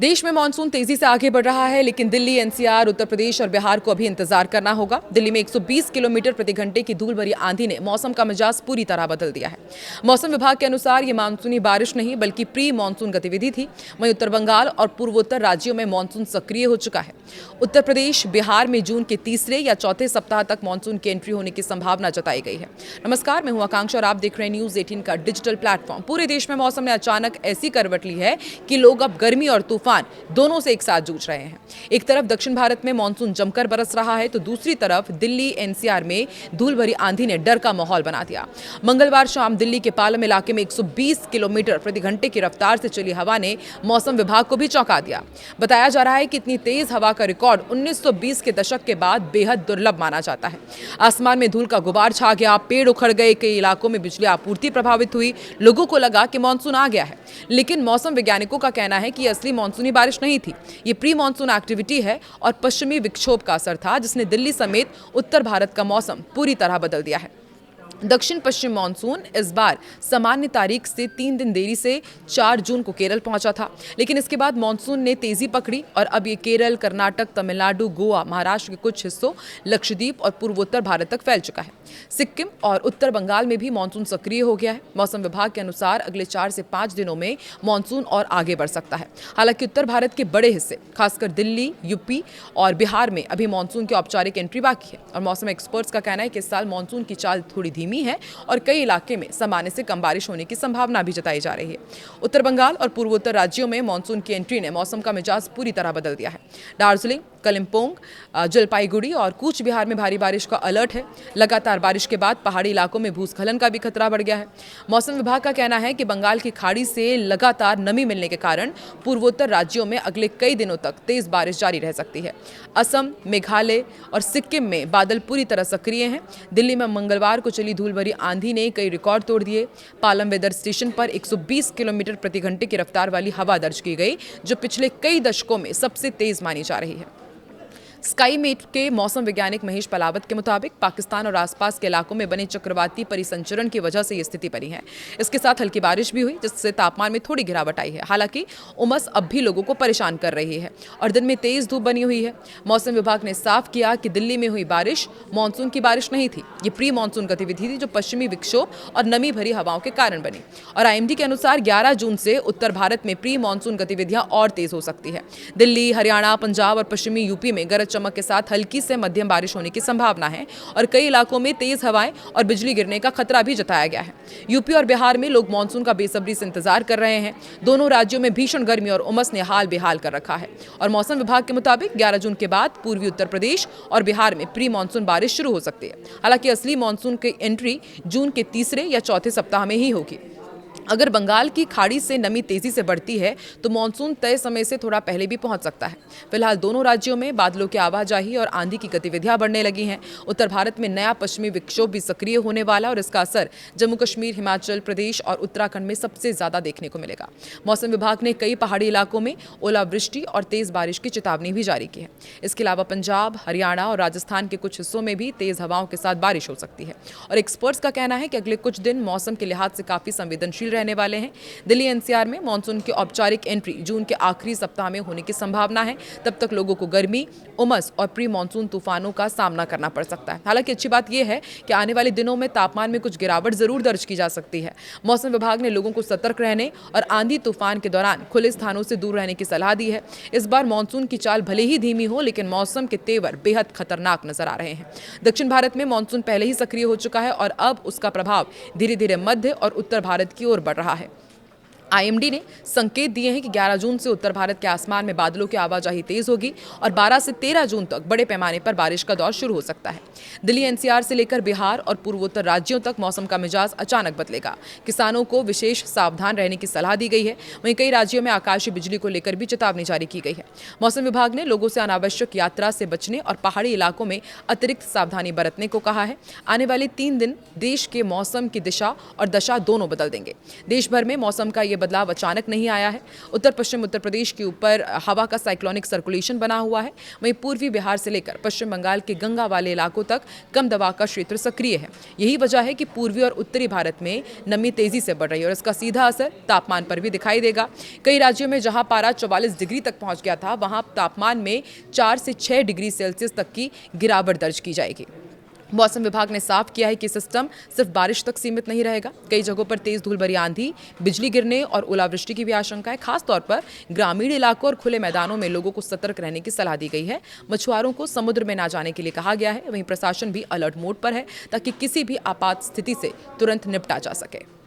देश में मानसून तेजी से आगे बढ़ रहा है, लेकिन दिल्ली, एनसीआर, उत्तर प्रदेश और बिहार को अभी इंतजार करना होगा। दिल्ली में 120 किलोमीटर प्रति घंटे की धूल भरी आंधी ने मौसम का मिजाज पूरी तरह बदल दिया है। मौसम विभाग के अनुसार ये मानसूनी बारिश नहीं बल्कि प्री मानसून गतिविधि थी। वहीं उत्तर बंगाल और पूर्वोत्तर राज्यों में मानसून सक्रिय हो चुका है। उत्तर प्रदेश, बिहार में जून के तीसरे या चौथे सप्ताह तक मानसून की एंट्री होने की संभावना जताई गई है। नमस्कार, मैं हूं आकांक्षा और आप देख रहे हैं न्यूज 18 का डिजिटल प्लेटफॉर्म। पूरे देश में मौसम ने अचानक ऐसी करवट ली है कि लोग अब गर्मी और तूफान दोनों से एक साथ जूझ रहे हैं। एक तरफ दक्षिण भारत में मानसून जमकर बरस रहा है, तो दूसरी तरफ दिल्ली, एनसीआर में धूल भरी आंधी ने डर का माहौल बना दिया। मंगलवार शाम दिल्ली के पालम इलाके में 120 किलोमीटर प्रति घंटे की रफ्तार से चली हवा ने मौसम विभाग को भी चौंका दिया। बताया जा रहा है कि इतनी तेज हवा का रिकॉर्ड 1920 के दशक के बाद बेहद दुर्लभ माना जाता है। आसमान में धूल का गुबार छा गया, पेड़ उखड़ गए, कई इलाकों में बिजली आपूर्ति प्रभावित हुई। लोगों को लगा कि मानसून आ गया है, लेकिन मौसम वैज्ञानिकों का कहना है कि असली मानसूनी बारिश नहीं थी। ये प्री मानसून एक्टिविटी है और पश्चिमी विक्षोभ का असर था, जिसने दिल्ली समेत उत्तर भारत का मौसम पूरी तरह बदल दिया है। दक्षिण पश्चिम मानसून इस बार सामान्य तारीख से 3 दिन देरी से 4 जून को केरल पहुंचा था, लेकिन इसके बाद मानसून ने तेजी पकड़ी और अब ये केरल, कर्नाटक, तमिलनाडु, गोवा, महाराष्ट्र के कुछ हिस्सों, लक्षद्वीप और पूर्वोत्तर भारत तक फैल चुका है। सिक्किम और उत्तर बंगाल में भी मानसून सक्रिय हो गया है। मौसम विभाग के अनुसार अगले 4 से 5 दिनों में मानसून और आगे बढ़ सकता है। हालांकि उत्तर भारत के बड़े हिस्से, खासकर दिल्ली, यूपी और बिहार में अभी मानसून की औपचारिक एंट्री बाकी है। और मौसम एक्सपर्ट्स का कहना है कि इस साल मानसून की चाल थोड़ी धीमी है और कई इलाके में सामान्य से कम बारिश होने की संभावना भी जताई जा रही है। उत्तर बंगाल और पूर्वोत्तर राज्यों में मानसून की एंट्री ने मौसम का मिजाज पूरी तरह बदल दिया है। दार्जिलिंग, कलिम्पोंग, जलपाईगुड़ी और कूच बिहार में भारी बारिश का अलर्ट है। लगातार बारिश के बाद पहाड़ी इलाकों में भूस्खलन का भी खतरा बढ़ गया है। मौसम विभाग का कहना है कि बंगाल की खाड़ी से लगातार नमी मिलने के कारण पूर्वोत्तर राज्यों में अगले कई दिनों तक तेज बारिश जारी रह सकती है। असम, मेघालय और सिक्किम में बादल पूरी तरह सक्रिय हैं। दिल्ली में मंगलवार को चली धूल भरी आंधी ने कई रिकॉर्ड तोड़ दिए। पालम वेदर स्टेशन पर 120 किलोमीटर प्रति घंटे की रफ्तार वाली हवा दर्ज की गई, जो पिछले कई दशकों में सबसे तेज मानी जा रही है। स्काईमेट के मौसम वैज्ञानिक महेश पलावत के मुताबिक पाकिस्तान और आसपास के इलाकों में बने चक्रवाती परिसंचरण की वजह से ये स्थिति बनी है। इसके साथ हल्की बारिश भी हुई, जिससे तापमान में थोड़ी गिरावट आई है। हालांकि उमस अब भी लोगों को परेशान कर रही है और दिन में तेज धूप बनी हुई है। मौसम विभाग ने साफ किया कि दिल्ली में हुई बारिश मानसून की बारिश नहीं थी। ये प्री मानसून गतिविधि थी, जो पश्चिमी विक्षोभ और नमी भरी हवाओं के कारण बनी। और आईएमडी के अनुसार 11 जून से उत्तर भारत में प्री मानसून गतिविधियां और तेज हो सकती है। दिल्ली, हरियाणा, पंजाब और पश्चिमी यूपी में गरज चमक के साथ हल्की से मध्यम बारिश होने की संभावना है और कई इलाकों में तेज हवाएं और बिजली गिरने का खतरा भी जताया गया है। यूपी और बिहार में लोग मानसून का बेसब्री से इंतजार कर रहे हैं। दोनों राज्यों में भीषण गर्मी और उमस ने हाल बेहाल कर रखा है। और मौसम विभाग के मुताबिक 11 जून के बाद पूर्वी उत्तर प्रदेश और बिहार में प्री मानसून बारिश शुरू हो सकती है। हालांकि असली मानसून की एंट्री जून के तीसरे या चौथे सप्ताह में ही होगी। अगर बंगाल की खाड़ी से नमी तेजी से बढ़ती है तो मानसून तय समय से थोड़ा पहले भी पहुंच सकता है। फिलहाल दोनों राज्यों में बादलों की आवाजाही और आंधी की गतिविधियां बढ़ने लगी हैं। उत्तर भारत में नया पश्चिमी विक्षोभ भी सक्रिय होने वाला और इसका असर जम्मू कश्मीर, हिमाचल प्रदेश और उत्तराखंड में सबसे ज्यादा देखने को मिलेगा। मौसम विभाग ने कई पहाड़ी इलाकों में ओलावृष्टि और तेज बारिश की चेतावनी भी जारी की है। इसके अलावा पंजाब, हरियाणा और राजस्थान के कुछ हिस्सों में भी तेज हवाओं के साथ बारिश हो सकती है। और एक्सपर्ट्स का कहना है कि अगले कुछ दिन मौसम के लिहाज से काफी संवेदनशील रहने वाले हैं। दिल्ली, एनसीआर में मानसून की औपचारिक एंट्री जून के आखिरी सप्ताह में होने की संभावना है। तब तक लोगों को गर्मी, उमस और प्री मानसून तूफानों का सामना करना पड़ सकता है। हालांकि अच्छी बात यह है कि आने वाले दिनों में तापमान में कुछ गिरावट जरूर दर्ज की जा सकती है। मौसम विभाग ने लोगों को सतर्क रहने और आंधी तूफान के दौरान खुले स्थानों से दूर रहने की सलाह दी है। इस बार मानसून की चाल भले ही धीमी हो, लेकिन मौसम के तेवर बेहद खतरनाक नजर आ रहे हैं। दक्षिण भारत में मानसून पहले ही सक्रिय हो चुका है और अब उसका प्रभाव धीरे धीरे मध्य और उत्तर भारत की ओर बढ़ रहा है। आईएमडी ने संकेत दिए हैं कि 11 जून से उत्तर भारत के आसमान में बादलों की आवाजाही तेज होगी और 12 से 13 जून तक बड़े पैमाने पर बारिश का दौर शुरू हो सकता है। दिल्ली, एनसीआर से लेकर बिहार और पूर्वोत्तर राज्यों तक मौसम का मिजाज अचानक बदलेगा। किसानों को विशेष सावधान रहने की सलाह दी गई है। वहीं कई राज्यों में आकाशीय बिजली को लेकर भी चेतावनी जारी की गई है। मौसम विभाग ने लोगों से अनावश्यक यात्रा से बचने और पहाड़ी इलाकों में अतिरिक्त सावधानी बरतने को कहा है। आने वाले 3 दिन देश के मौसम की दिशा और दशा दोनों बदल देंगे। देश भर में मौसम का ये बदलाव अचानक नहीं आया है। उत्तर पश्चिम उत्तर प्रदेश के ऊपर हवा का साइक्लोनिक सर्कुलेशन बना हुआ है। वहीं पूर्वी बिहार से लेकर पश्चिम बंगाल के गंगा वाले इलाकों तक कम दबाव का क्षेत्र सक्रिय है। यही वजह है कि पूर्वी और उत्तरी भारत में नमी तेजी से बढ़ रही है और इसका सीधा असर तापमान पर भी दिखाई देगा। कई राज्यों में जहां पारा 44 डिग्री तक पहुंच गया था, वहां तापमान में 4 से 6 डिग्री सेल्सियस तक की गिरावट दर्ज की जाएगी। मौसम विभाग ने साफ किया है कि सिस्टम सिर्फ बारिश तक सीमित नहीं रहेगा। कई जगहों पर तेज धूल भरी आंधी, बिजली गिरने और ओलावृष्टि की भी आशंका है। खासतौर पर ग्रामीण इलाकों और खुले मैदानों में लोगों को सतर्क रहने की सलाह दी गई है। मछुआरों को समुद्र में ना जाने के लिए कहा गया है। वहीं प्रशासन भी अलर्ट मोड पर है ताकि किसी भी आपात स्थिति से तुरंत निपटा जा सके।